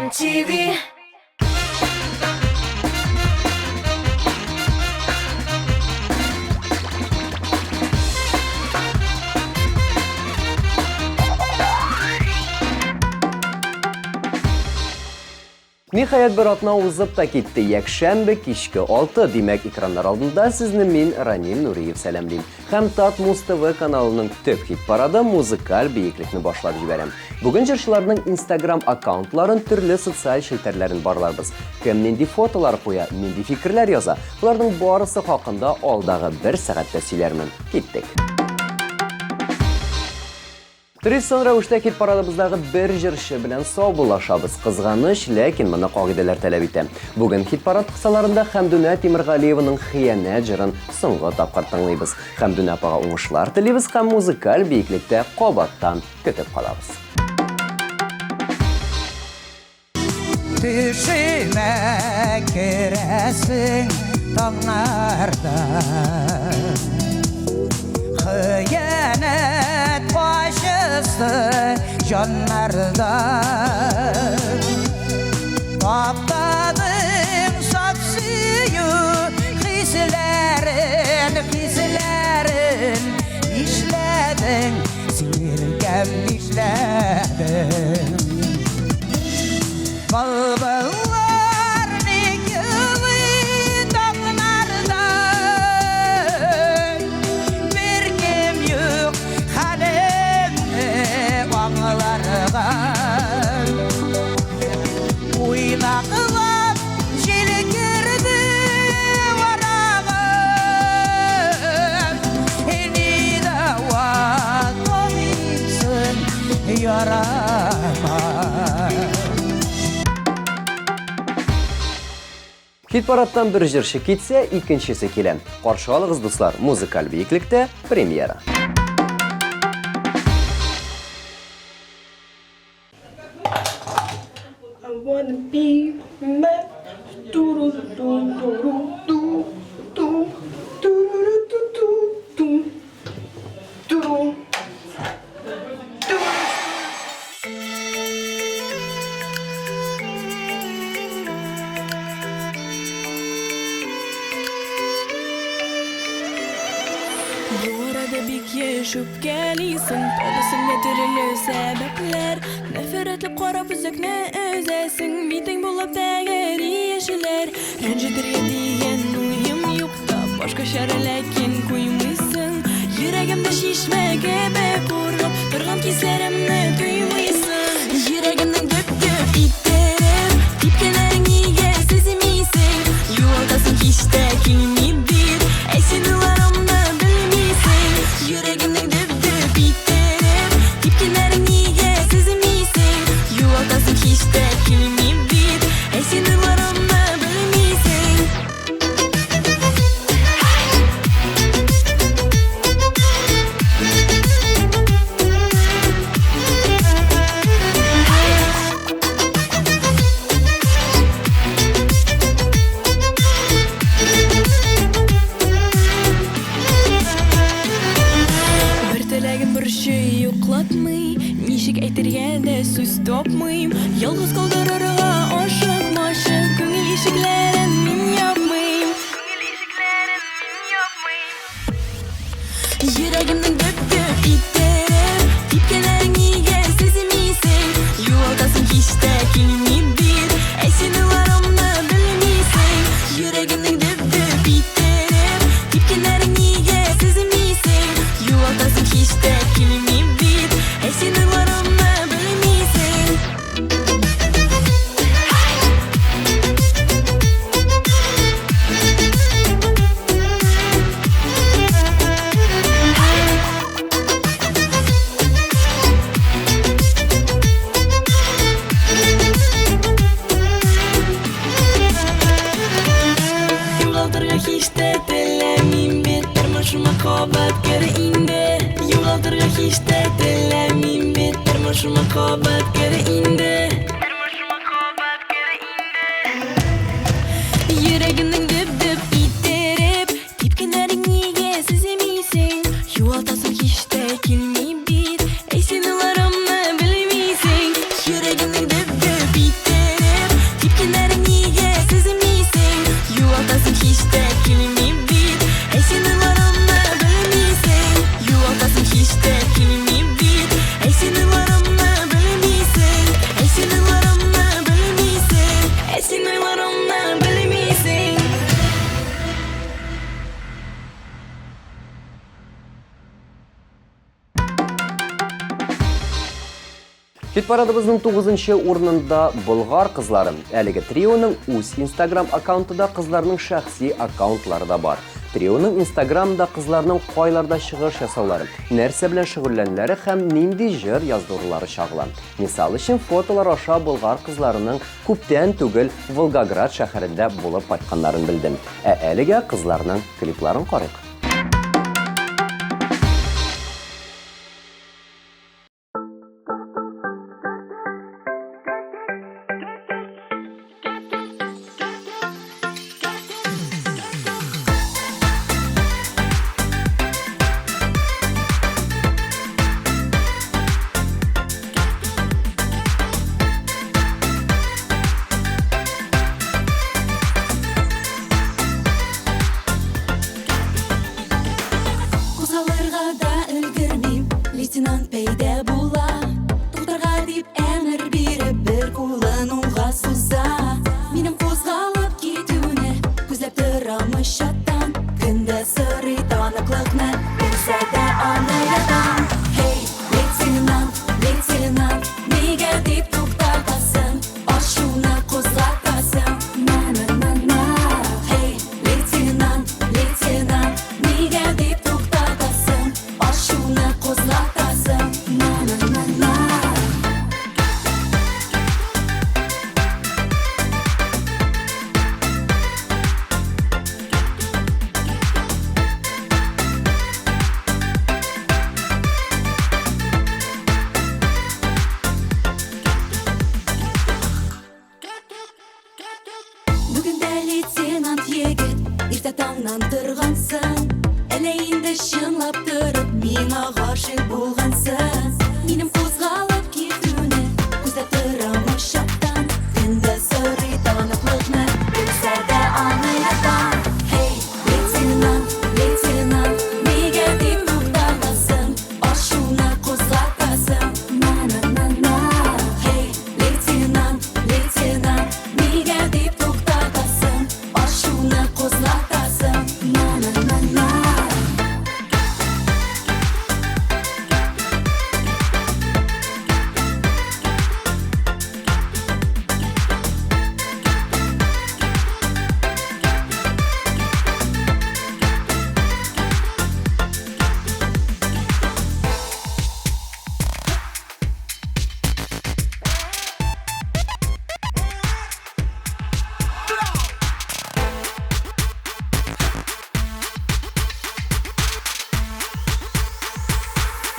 MTV. Nihayet bir atna uzıp da gitti. Yakşembe kişki 6 demek ekranlar aldığında sizni min Ranin Nuriyev selamlayayım. Hem Tat Muz TV kanalının tüp hit parada muzikal beyiklikni başladı jiberem. Bugün jırşılarının Instagram akkauntların türlü sosyal şilterlerin barlarбыз. Kim nindi fotolar koya, nindi fikirler yaza. Bularның barысы hakkında aldağı bir saatte söylermin. Gittik. Tristan Ravuş'ta hit paradımızdağı bir jırşı bilen sabullaşabız. Kızganış, lakin bana qagideler talep etdi. Bugün hit parad kısalarında Hamduna Temirgaliyevaның Xiyanet jırın soңғы tapqır tыңлайбыз. Hamduna apaga уңышлар tileyбіз, hem muzikal beyiklikte qabattan kötüp qalabız. Düşüme kiresin tağlarda, Hıyanet başısı canlarda, Kaptadım saksıyı hislerin işledin, sirkem işledin. Balballar nikili dağlarda, bir kim yok halimde bağlarda. Uynaqlap jel girdi varağım, Nida var komiksin yarama. Hit paraddan bir jırşı kitse, ikinchisi kelen. Qarşı alığız dostlar, muzikal beyiklikte premiera. I wanna be mad. Do do do do do do do do do do do do. Bu arada bir yaşıp geliysin, Tolısın türlü sebepler. Nefretli qora büzükne özesin, Biting bulup degeri yeşiler. Rencidir ya diyen uyum yok da, Başka şaralakin koymuşsun. Yüreğimde şişme gebe kurup, Durğan keserimni duymuşsun. Yüreğimden dök dök iterim, Tepkelerin niye sezimiysin. Yoldasın işte kilmidir, Esinilarımda bilmişsin. Yüreğimden dök dök iterim, Tepkelerin niye sezimiysin. Yoldasın işte kilmidir, Esinilarımda bilmişsin. Bir tilagim bir şey yoklatmay, Nişik aytirganda söz topmayım. Yalnız kaldırırga aşık maşık, Көңіл ишиклерин мен yapmayım. Yüreğimden dök dök iterim, Tepkelerin niye sezimiysin. Yoldasın işte kilmidir, Esinilarımda bilmişsin. Yüreğimden dök dök iterim, Tepkelerin niye sezimiysin. Yoldasın işte kilmidir, Esinilarımda bilmişsin. Yo'g'altirga hech de tilamim bet, Turmushima qobat kiri indi. Yo'g'altirga hech de tilamim bet, Turmushima qobat kiri indi. Yüreğimden dip dip iterip, Tepkelerin niye sezimiysin. Yo'ltasın hech de kilmidir, Esinilarımda bilmişsin. Yüreğimden dip dip iterip, Хит-парадыбызның 9-нчы урынында Болгар кызлары. Әлеге трионың үз Instagram аккаунтында кызларның шәхси аккаунтлары да бар. Трионың Instagramда кызларның кайларда чыгыш ясаулары, нәрсә белән шөгыльләнүләре һәм нинди җыр яздырулары чагыла. Мисал өчен фотолар аша Болгар кызларының күптән түгел Волгоград шәһәрендә булып кайтканнарын белдем. Әлегә кызларның клипларын карыйк. Кузгалырга да өлгермим, лейтенант пәйдә була. Туктарга дип әмер биреп, бер кулын уңга суза. Минем кузгалып китүне күзләп торамы чаттан. Көндә сорый таныклыкны, белсә дә аны ятам. Hey, лейтенант, лейтенант, нигә дип туктатасың? Ачуны кузгатасың. На-на-на-на. Hey, лейтенант, лейтенант, нигә дип туктатасың? Ачуны кузгатасың. На-на-на-на. Бүген дә лейтенант егет, иртә таңнан торгансың. Әле инде чынлап торып, миңа гашыйк булгансың. Минем кузгалып китүне күздә торамы чаттан. Көндә сорый таныклыкны, белсә дә аны ятам. Hey, лейтенант, лейтенант, нигә дип туктатасың? Ачуны кузгатасың. На-на-на-на. Hey, лейтенант, лейтенант, нигә дип туктатасың? Ачуны кузгатасың. На-на-на-на.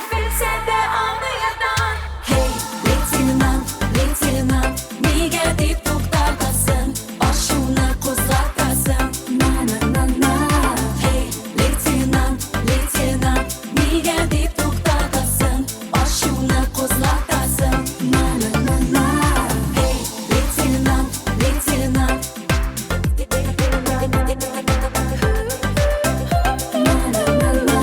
Белсә дә аны ятам. Hey, лейтенант, лейтенант, нигә дип туктатасың? Ачуны кузгатасың. На-на-на-на. Hey, лейтенант, лейтенант, нигә дип туктатасың? Ачуны кузгатасың. На-на-на-на. Hey, лейтенант, лейтенант. На-на-на-на.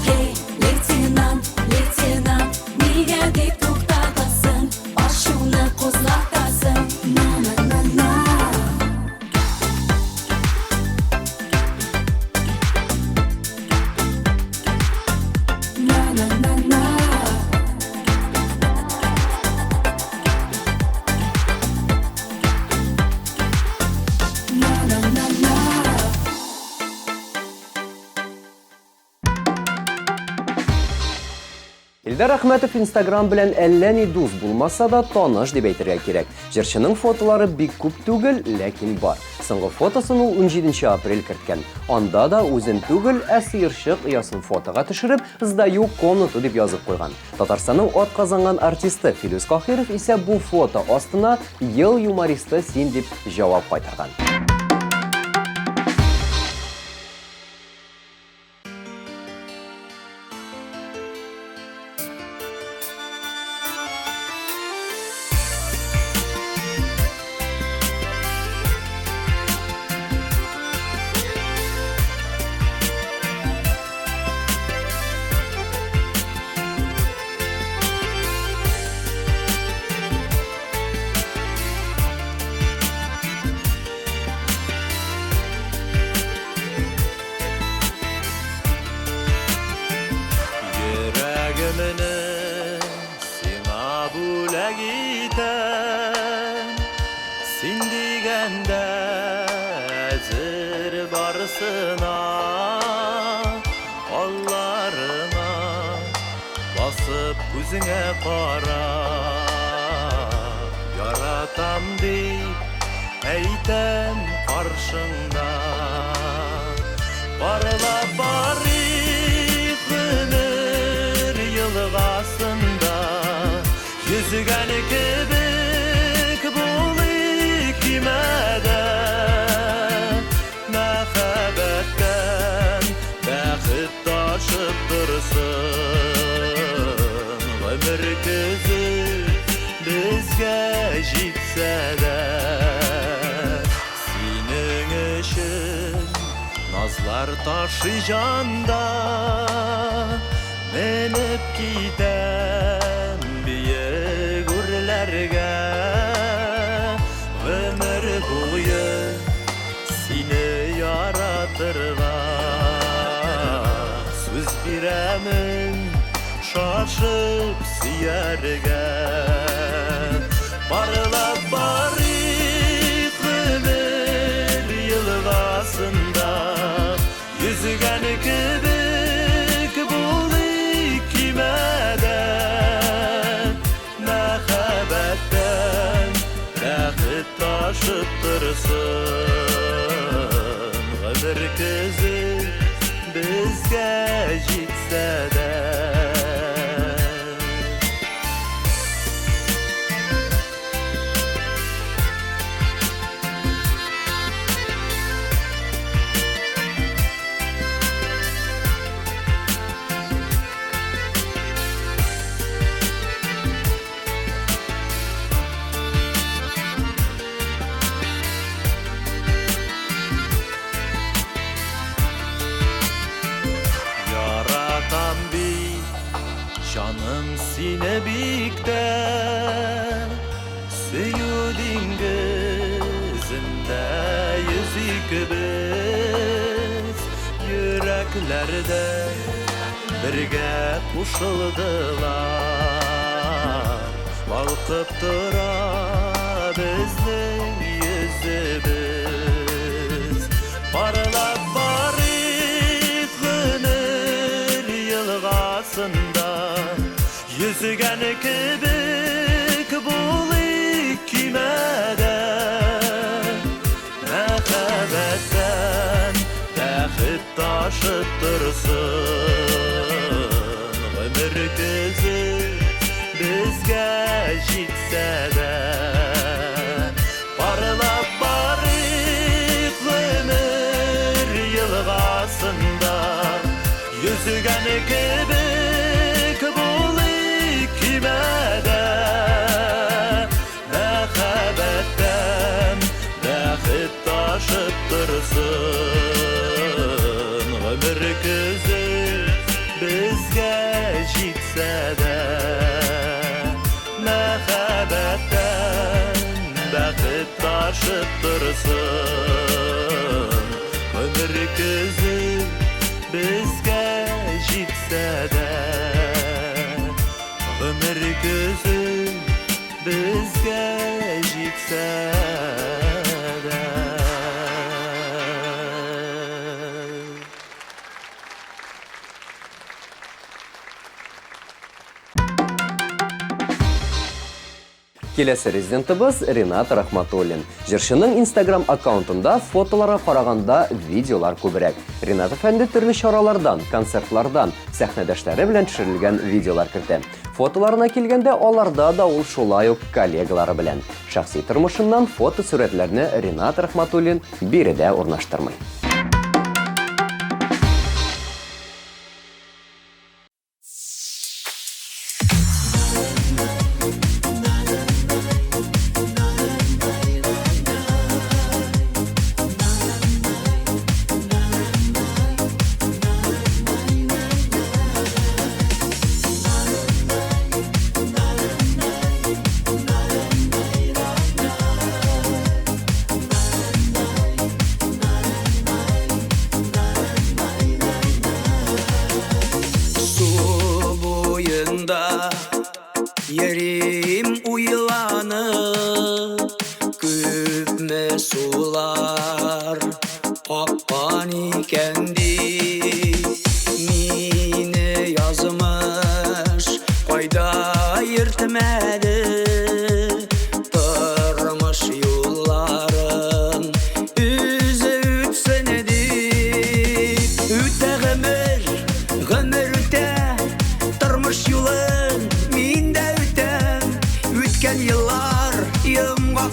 Hey, лейтенант, лейтенант, нигә дип туктатасың? Ачуны кузгатасың. На-на-на-на. На-на-на-на. На-на-на-на. Илдар Әхмәтов Instagram белән әллә ни дус булмаса да таныш дип әйтергә кирәк. Җырчының фотолары бик күп түгел, ләкин бар. Соңгы фотосын ул 17 апрель керткән. Анда да үзен түгел, ә сыерчык оясын фотога төшереп, "Сдаю комнату" дип язып куйган. Татарстанның атказанган артисты Филүс Кахиров исә бу фото астына "Ел юмористы син" дип җавап кайтарган. gözüne kara. Yaratam deyip eytem karşında. Barla barik ömür yılgasında. Yüzgen kibik bulu kimede. Mehabetten bəxit taşıp dursun. Ömür közü bizge jitse de. Senin için nazlar taşıyacağında menip gidem biye gürlerge. Ömür boyu seni yaratırlar. Söz biremin şaşıp siyerge. Barlap barik ömür yılgasında. Yüzgen kibik bulu kimede. Mehabetten bəxit taşıp dursun. Ömür közü bizge jitse de. Yaratan bir canım sine bikte. Süyudin gözünde yüzük biz. Yüreklerde birge kuşuldular. Balkıp dura bizning yüzümüz. Parlap barik ömür yılgasında. Yüzgen kibik bulu kimede. Mehabetten bəxit taşıp dursun. Ömür gözü bizge jitse de. Parlap barik ömür yılgasında. Yüzgen kibik bulu kimede. Mehabetten bəxit taşıp dursun. Ömür gözü bizge jitse de. Mehabetten bəxit taşıp dursun. Ömür gözü bizge jitse de. Ömür gözü bizge jitse de. Келесі резидентimiz Ринат Рахматуллин. Жыршының Instagram аккаунтында фотоларға қарағанда видеолар көбірек. Ринат әфәнде түрлі шаралардан, концертлардан, сәхнәдәшләре белән төшерелгән видеолар кертә. Фотоларына килгәндә аларда да ул шулай ук коллегалары белән. Шәхси тормышыннан фото сурәтләрне Ринат Рахматуллин биредә урнаштырмый. Yerim uylanıp küpme sular akkan ikendi mine yazmış kayda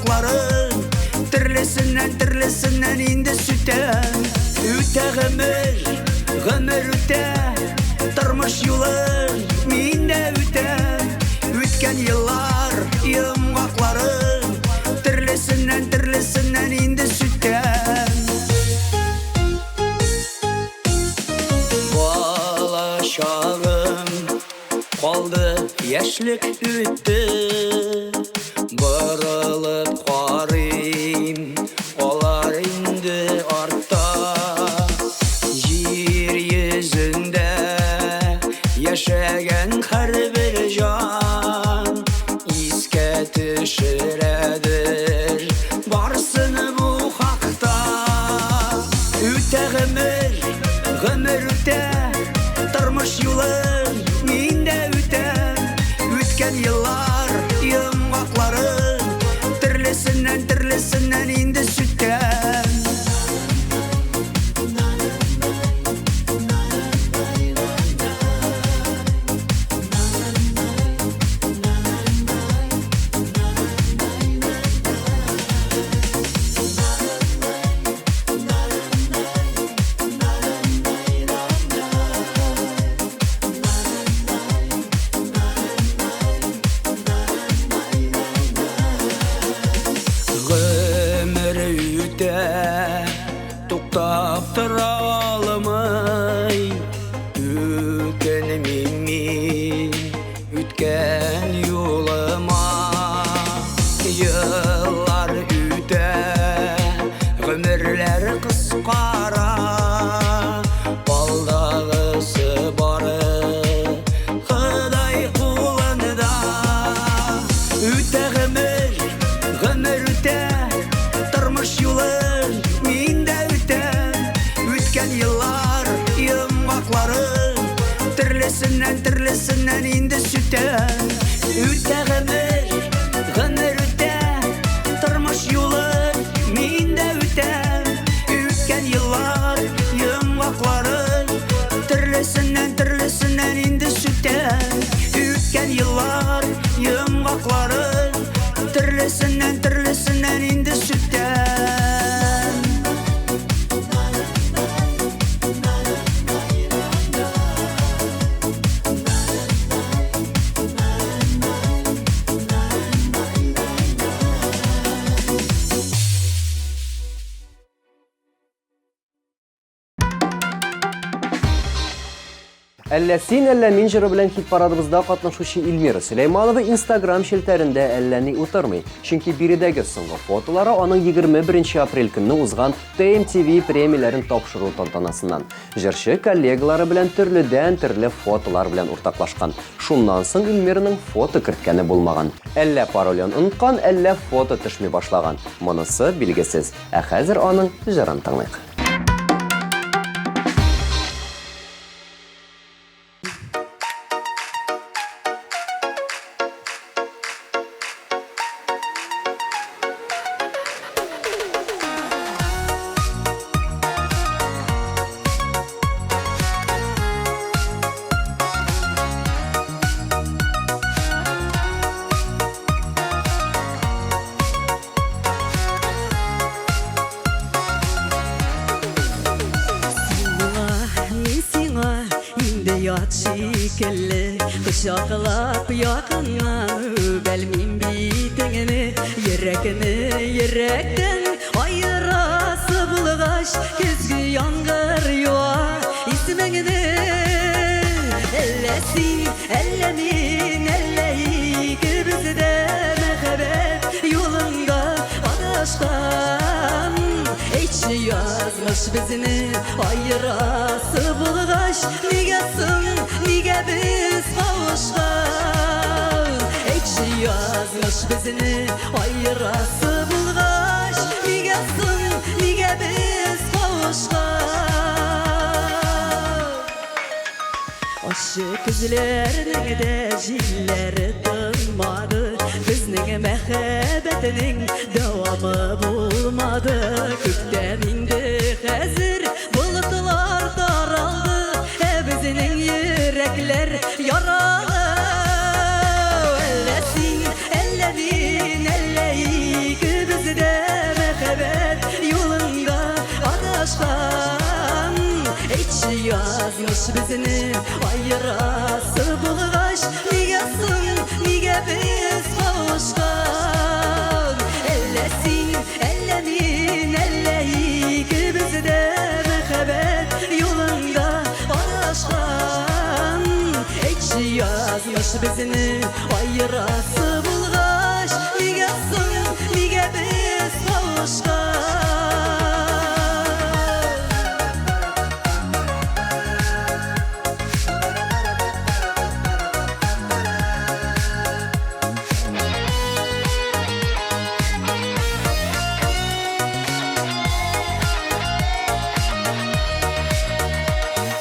yumaqların Tirlisinden indi süten Üte gımır üte Tırmış yolun minde üte Ütken yıllar yumaqların Tirlisinden indi süten Bala şağım kaldı yaşlık üttü Bırılıp qarayım olar indi artta Yer yüzünde yaşayan her bir can İske düşüredir varsını bu hakta Üte gımır üte Tırmış yolun minde üte Ütken yıllar yumaqların Tirlisinden indi sütten Tuktap tıralımay Ütken yoluma Yıllar üte Ömürler kıskara Baldağısı barı Hıday kullanıda Üte gımır üte Tırmış yolun minde üte Ütken yıllar yumaqların Tirlisinden indi süten Üte gımır üte Tırmış yolun minde üte Ütken yıllar yumaqların Tirlisinden indi süten Ütken yıllar yumaqların Tirlisinden indi sütten Әллә син, әллә мин җыры белән хит парадыбызда катнашучы Илмира Сөләйманова Instagram шелтәрендә әллә ни утырмый. Чөнки биредәге соңгы фотолары аның 21 апрель көнне узган TMTV премияләрен тапшыру тантанасыннан. Җырчы коллегалары белән төрле фотолар белән уртаклашкан. Шуннан соң Илмираның фото керткәне булмаган. Әллә паролен оныткан, әллә фото төшми башлаган. Монысы билгесез. Ә хәзер аның җырын тыңлыйк. Şekilli Kuşaklap yakından Belmim bitengini Yürekten ayırası bulgaş Küzgü yangır yuva İsmini ellesin ellemin elleyi Bizde mehbet yolunda adışkan Hiç yazmış bizini ayırası bulgaş Nigasın nige biz kavuşkan Hiç yazmış bizini ayırası bulgaş Nigasın nige biz kavuşkan Aşık üzlerinin de jilleri tınmadı Bizning mehbetinin devamı bulmadı Kökten indi hazır bulutlar daraldı Bizning yürekler yaralı Ellesin elledin elleyi yazmış bizini ayırası bulgaç Nigesin, nige biz kavuşkan Ellesin, ellemin, elleyik bizde mehebet yolunda adaşkan Ekşi yazmış bizini ayırası bulgaç Nigesin, nige biz kavuşkan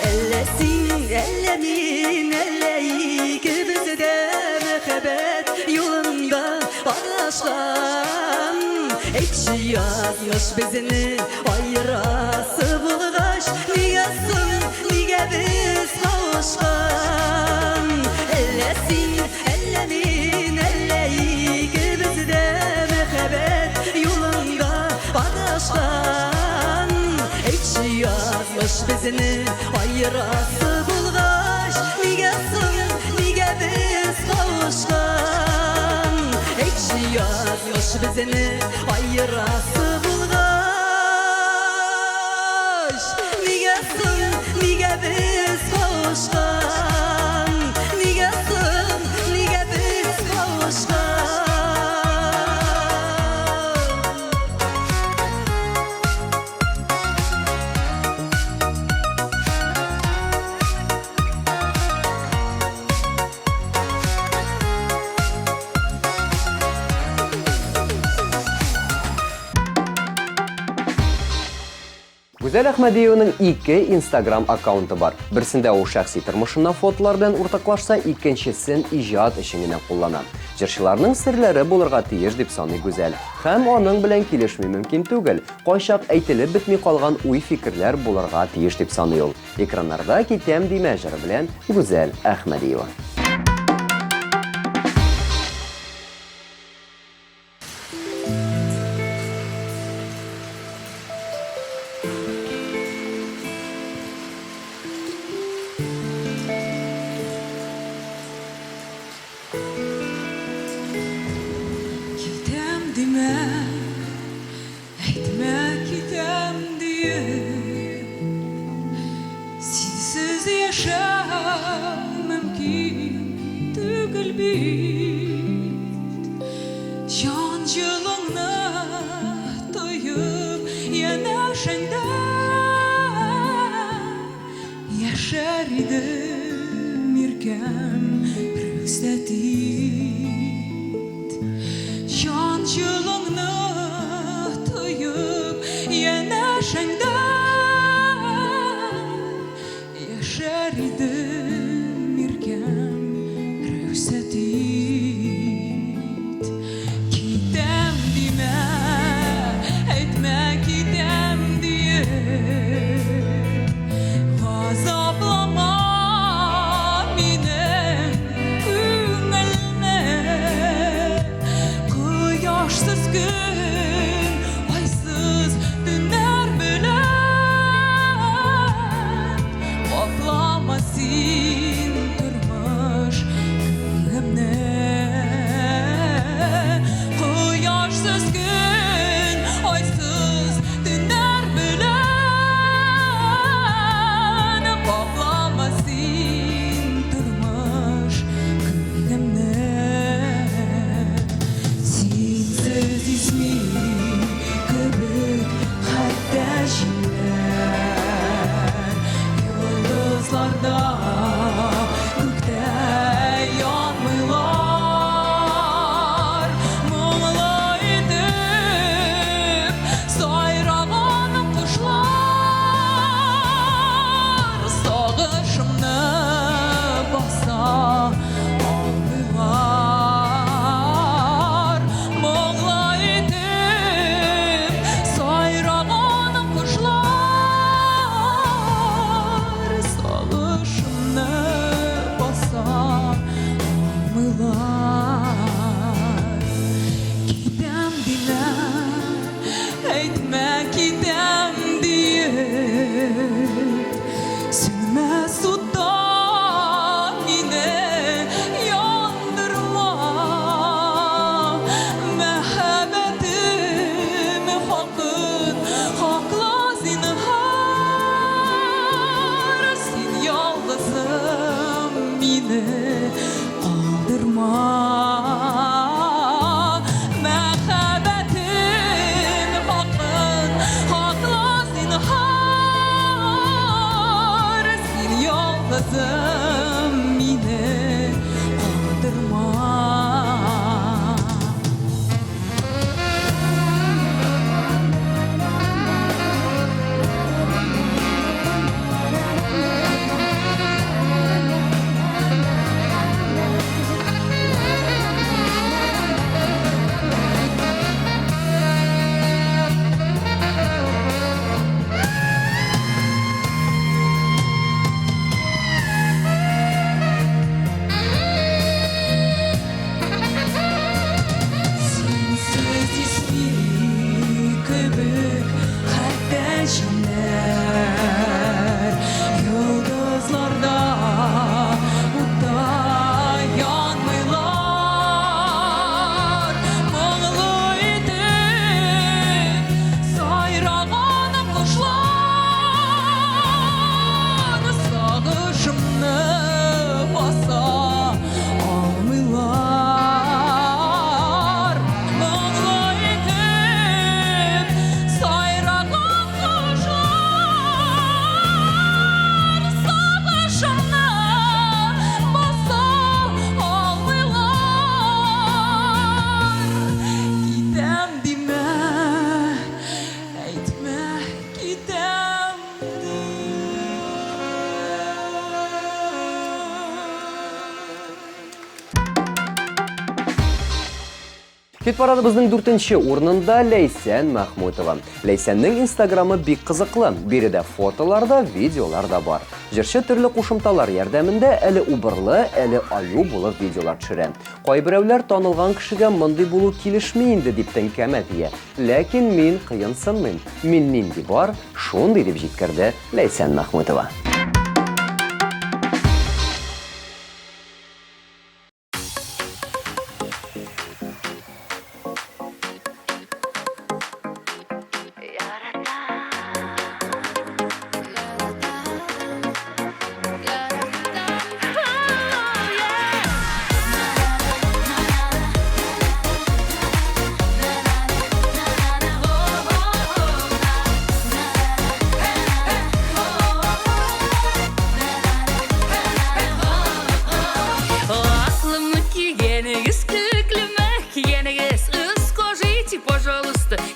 Ellesin, ellemin, elleyik bizde mehebet yolunda adaşkan Ekşi yazmış bizini ayırası bulgaç Nigesin, nige biz kavuşkan Ellesin, ellemin, elleyik bizde mehebet yolunda adaşkan Ekşi yazmış bizini ayırası bulgaç Nigesin, nige biz kavuşkan Ekşi yazmış bizini ayırası bulgaç Nigesin, nige biz kavuşkan Nigesin, nige biz kavuşkan Güzel Ahmediyevaның 2 Instagram аккаунты бар. Берсендә ул шәхси тормышыннан фотолар белән уртаклашса, икенчесен иҗат эшенә куллана. Җырчыларның серләре булырга тиеш дип саный Гүзәл. Һәм аның белән килешми мөмкин түгел. Кайчак әйтелеп бетми калган уй-фикерләр булырга тиеш дип саный ул. Экраннарда китәм димә җыры белән Гүзәл Ахмедиева. Kitem dime, etme kitem diye Sensiz yaşam mümkün tügül bit Yancılığına toyup yanaşında Yaşar idim irkem rüksletit Yancılığına toyup yanaşında Yaşar idim irkem rüksletit Kitem dime, etme kitem diye Gazaplama benim kümelme Kıyaşsız gün, aysız dünler bilen Koklamasın durmuş külemne Kıyaşsız gün, aysız dünler bilen Koklamasın durmuş külemne Sensiz ismin kıbrık hatta şiirler Yıldızlarda gökte yanmıyorlar Muğla edip sayrağın kuşlar Sağışımны basa almıyorlar Muğla edip sayrağın kuşlar Sağışımны basa almıyorlar Kitem dile, etme kitem diye Sönmez Хит парадыбызның 4-нче урынында Ләйсән Мәхмүтова. Ләйсәннең Инстаграмы бик кызыклы. Биредә фотоларда, видеоларда бар. Җырчы төрле кушымталар ярдәмендә әле убырлы, әле аю булып видеолар төшерә. Кайберәүләр танылган кешегә мондый булу килешми инде дип тәнкәмә тия. Ләкин мин кыенсынмыйм. Мин нинди бар, шундый дип җиткерде Ләйсән Мәхмүтова.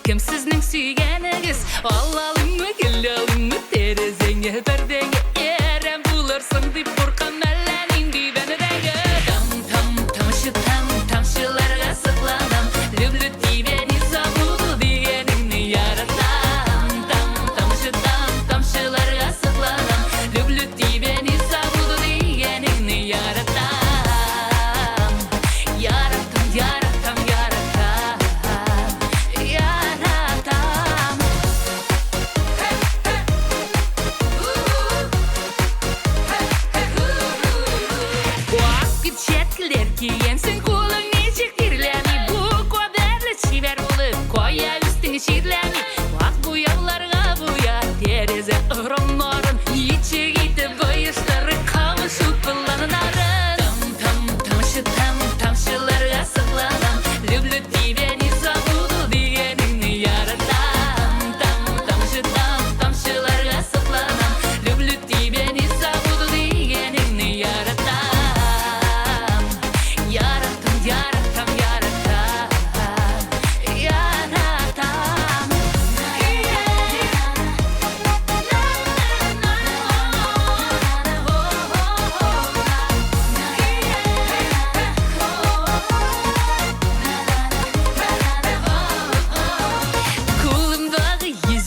Кем сезнең сөйгәнегез? Аллалымы, геллалымы, терезеңе пердеңе әрәм булырсың дип куркам әллә нинди бәнедәге. Тамшы тамшыларга сыкланам, люблю тебя, не забуду дигәнеңне яратам. Тамшы тамшыларга сыкланам, люблю тебя, не забуду дигәнеңне яратам. Яратам. Киенсің қолың нечек тирләми, бұл көдәрлі шибәр болып, қоя үстіңі ширләми. Вақ бұяуларға бұя, терезе ұрын-норын, ечек етіп бұйыштары қауышу пыланарын. Тамшыларға сықланам, люблю тебя, не забуду дегеніңні яратам. Тамшыларға сықланам, люблю тебя, не забуду дегеніңні яратам.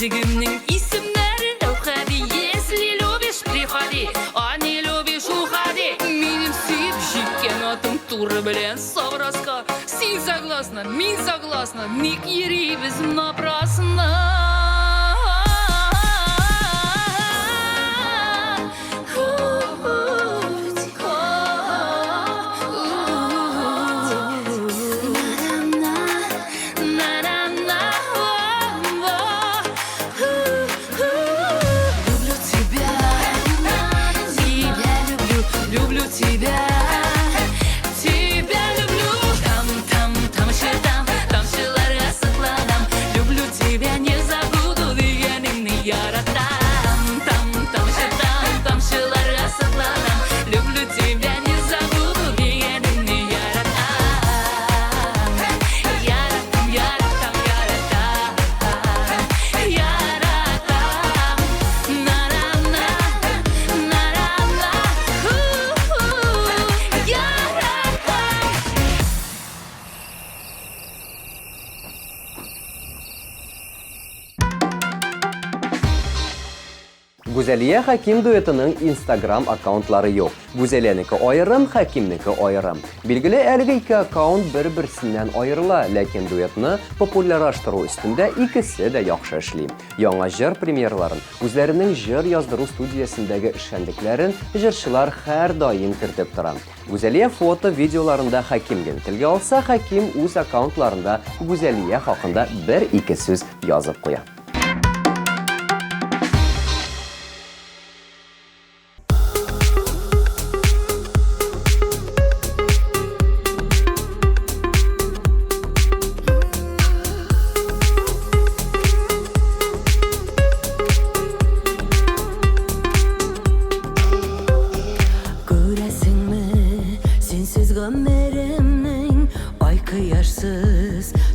Языгымның исемнәре Әухади, если любишь, приходи, а не любишь, уходи. Минем сөйіп жеккен атым туры белән совраска. Син согласна, мин согласна, ник йөрибез напрасно. Люблю тебя, люблю. Тамшыларга сыкланам, люблю тебя, не забуду дигәнеңне яратам. Тамшыларга сыкланам, люблю тебя, не забуду дигәнеңне яратам. Яратам. Гүзәлия Хаким дуэтының Instagram аккаунтлары юк. Гүзәлиянеке аерым, Хакимнеке аерым. Билгеле, әлеге ике аккаунт бер-берсеннән аерыла, ләкин дуэтны популяраштыру өстендә икесе дә яхшы эшли. Яңа җыр премьерларын, үзләренең җыр яздыру студиясендәге эшчәнлекләрен җырчылар һәр даим кертеп тора. Гүзәлия фото, видеоларында Хакимгә телгә алса, Хаким үз аккаунтларында Гүзәлия хакында бер-ике сүз язып куя.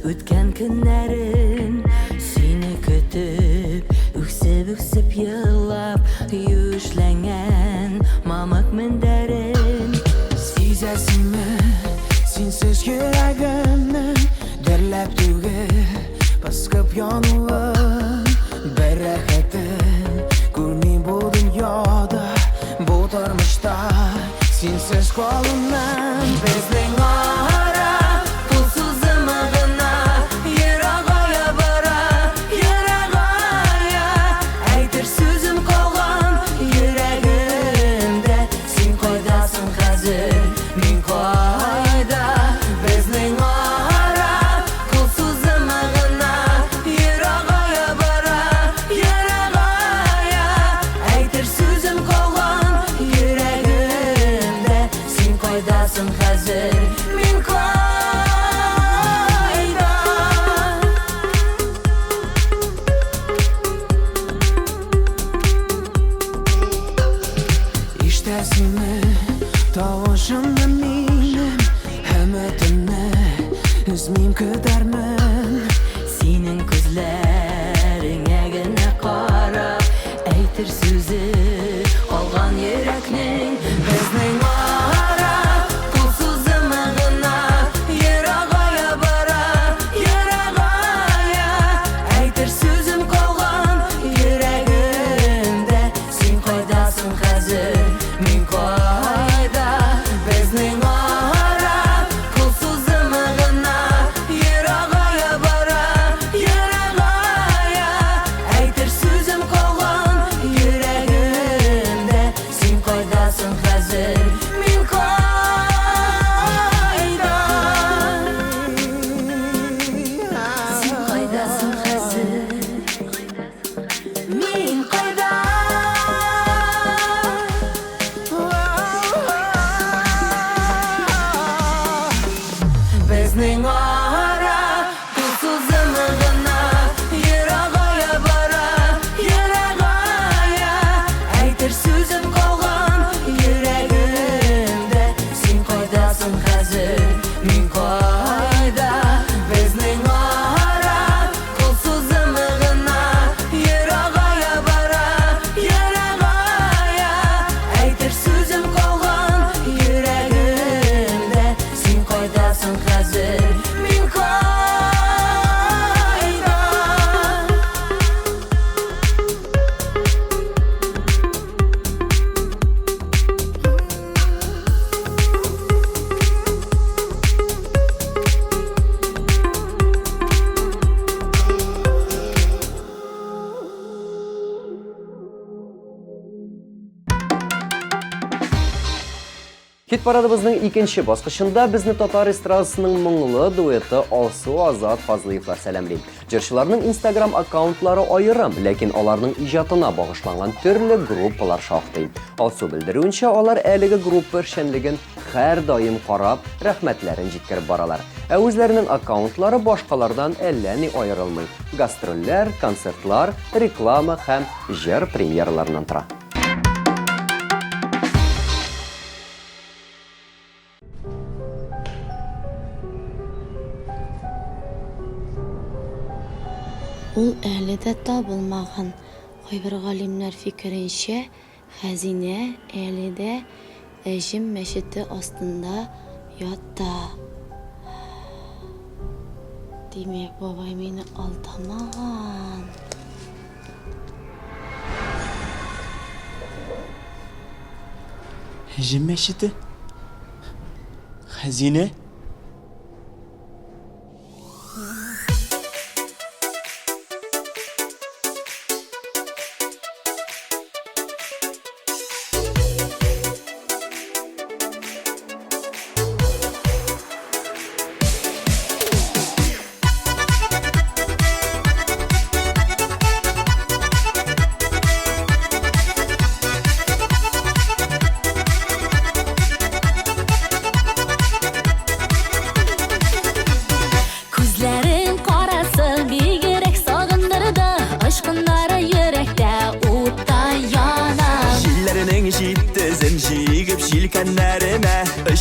Ötken günlerin seni kötü Пыскып януын бір рәхәтен күрмим бу дөньяда, бу тормышта синсез калуым. Безнең ара пулсызымы гына, ерагая бара, ерагая. Әйтер сүзем калган йөрәгемдә, син кайдасың хәзер, мин кайда? Безнең ара пулсызымы гына, ерагая бара, ерагая. Әйтер сүзем калган йөрәгемдә, син кайдасың хәзер, мин кайда? Ишетәсеңме тавышымны минем, һәм өтемне өзмим көтәрмен. Синең күзләреңә генә карап, әйтер сүзе калган йөрәкнең. Безнең ара пулсызымы гына, ерагая бара, ерагая. Әйтер сүзем калган йөрәгемдә, син кайдасың хәзер, мин кайда? Безнең ара пулсызымы гына, ерагая бара, ерагая. Әйтер сүзем калган йөрәгемдә, син кайдасың хәзер, мин кайда? Син кайдасың хәзер, мин кайда? Безнең ара пулсызымы гына, ерагая бара, ерагая. Әйтер сүзем калган йөрәгемдә, син кайдасың хәзер, мин кайда? Безнең ара пулсызымы гына, ерагая бара, ерагая. Әйтер сүзем калган йөрәгемдә, син кайдасың хәзер, мин кайда? Хит парадыбызның икенче баскычында безне татар эстрадасының моңлы дуэты Алсу Азат Фазлыевлар сәламлый. Җырчыларның Instagram аккаунтлары аерым, ләкин аларның иҗатына багышланган төрле группалар шактый. Алсу белдерүенчә, алар әлеге группа эшчәнлеген һәр даим карап, рәхмәтләрен җиткереп баралар. Ә үзләренең аккаунтлары башкалардан әллә ни аерылмый. Гастрольләр, концертлар, реклама һәм җыр премьераларыннан тора. Ул әле дә табылмаган. Кайбер галимнәр фикеренчә, хәзинә әле дә Әҗем мәчете астында ята. Димәк, бабай мине алдамаган. Әҗем мәчете? Хәзинә?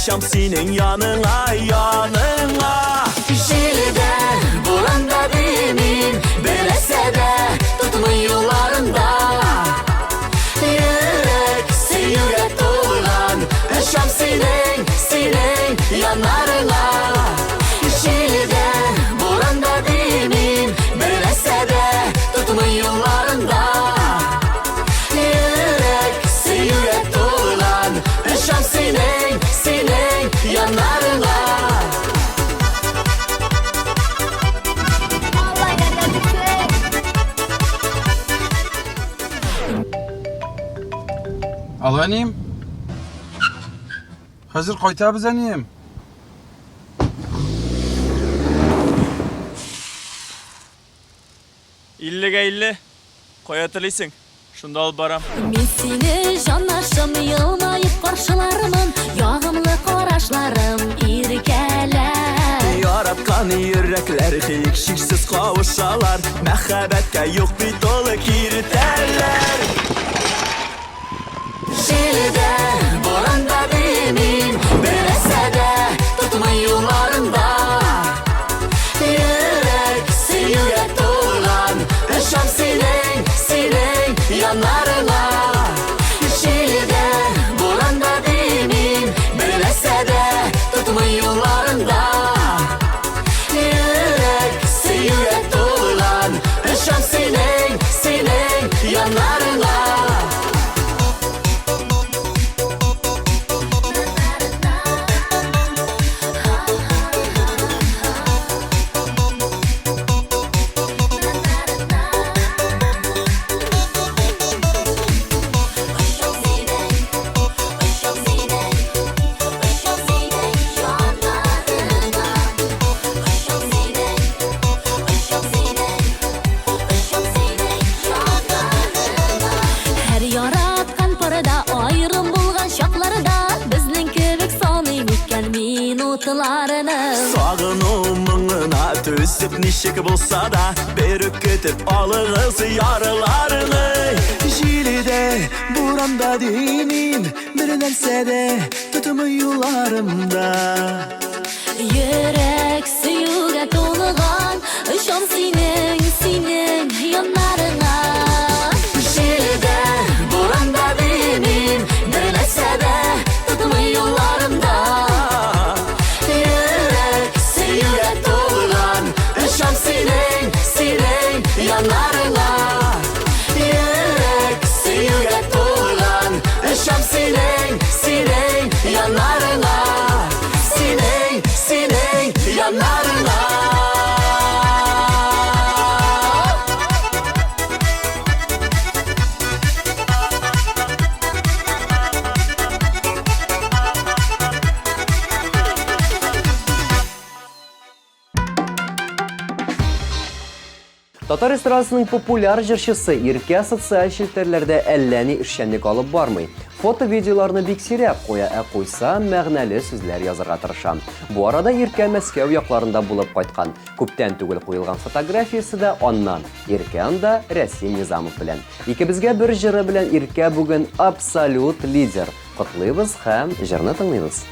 Şam senin yanına, yanına. Şilide, buranda demin, belese de tutmuyor yollarında. Yürek, yürek dolan, şam senin yanlarına. Şilide, buranda demin, Alanayım. Hazır koytabız anayım. İlliga illi. Koyatılısın. Şunda al baram. Мен сені жанашым yılmayıp karşılarımın Yağımlı qaraşlarım irkeler Yaratkan yürekler hiyiksiz kavuşalar. Mehabbetke yok bir dolu kirterler. Jelide, boranda demin Bir esede tutma yollarında Yürek, yürek dolan Işam senin yanlarına Jelide, boranda demin Bir esede tutma yollarında Yürek, yürek dolan Işam senin yanlarına Her yaratkan parada ayrım bulgan şaklarda Bizning kebek sanıymikken minutlarını Sağınımına tüsüp nişik bulsa da Berük kütüp alığız yarılarını Jilide buranda demin Bir nersede tutumu yollarımda Yürek suyuga to'lg'an Ishon sening yonlarına Jelida, bo'ronda demin Birlashsa-da tutma yo'llarimda Yürek suyuga to'lg'an Ishon sening yonlarına Yürek suyuga to'lg'an Ishon sening yonlarına Senin yanlarına Татар эстрадасының популяр җырчысы Иркә социаль челтәрләрдә әллә ни эшчәнлек алып бармый. Фото-видеоларны бик сирәк куя, куйса мәгънәле сүзләр язарга тырыша. Бу арада Иркә Мәскәү якларында булып кайткан. Күптән түгел куелган фотографиясе дә аннан. Иркә анда Рәсим Низамов белән. Икебезгә бер җыры белән Иркә бүген абсолют лидер. Котлыйбыз һәм җырны тыңлыйбыз.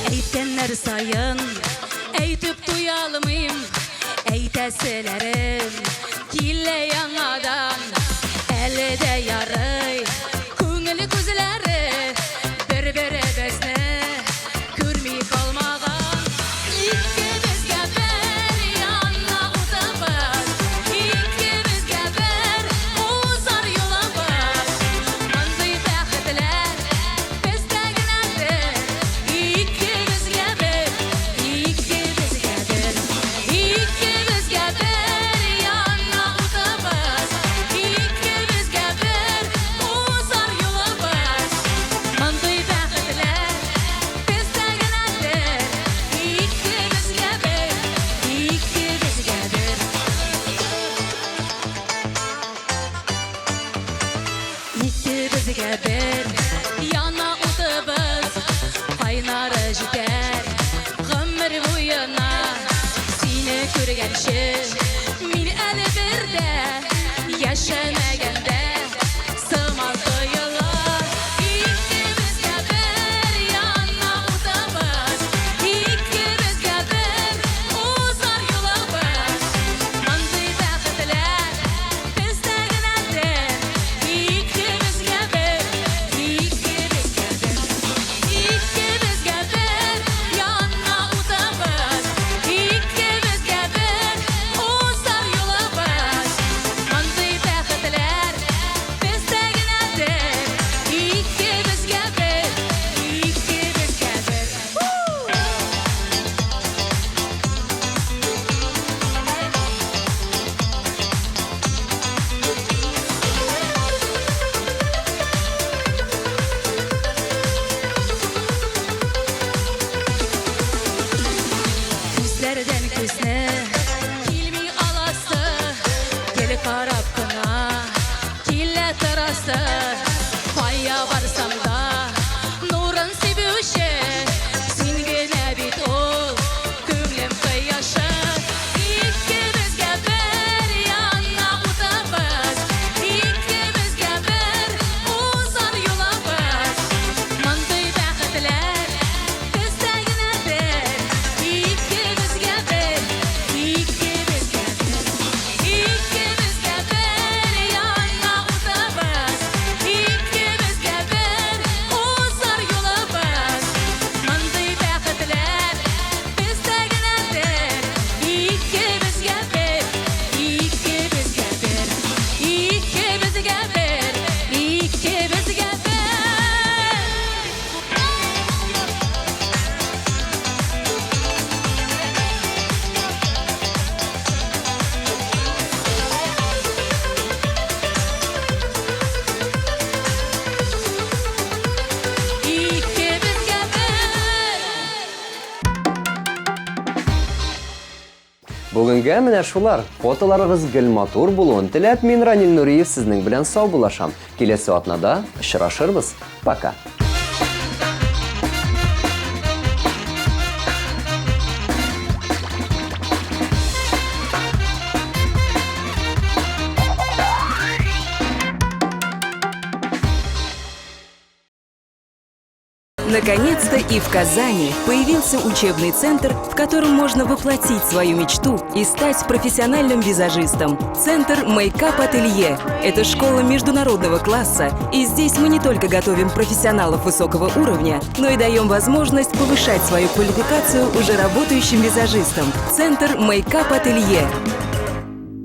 Әйткәннәр сайын әйтеп туя алмыйм әйтәселәрем килә яңадан әле дә ярый күңел күзләре бер-беребезне күрми калмаган икебезгә бер яңа утабыз икебезгә бер узар юлыбыз мондый бәхетләр бездә генәдер икебезгә бер яңа утабыз икебезгә бер узар юлыбыз мондый бәхетләр бездә генәдер икебезгә бер Икебезгә бер яна утыбыз кайнары җитәр гомер буена сине күргәнче мин әле бер дә яшәмәгәндә сыман тоелыр икебезгә бер яна утыбыз икебезгә бер узар юлыбыз мондый бәхетләр бездә генәдер икебезгә бер яна утыбыз Бүгінгі менә шулар. Фотоларыгыз гел матур булуын теләп, мин Ранил Нуриев сезнең белән сау булашам. Киләсе атнада очрашырбыз. Пока. Наконец-то и в Казани появился учебный центр, в котором можно воплотить свою мечту и стать профессиональным визажистом. Центр Makeup Ателье – это школа международного класса, и здесь мы не только готовим профессионалов высокого уровня, но и даем возможность повышать свою квалификацию уже работающим визажистам. Центр Makeup Ателье.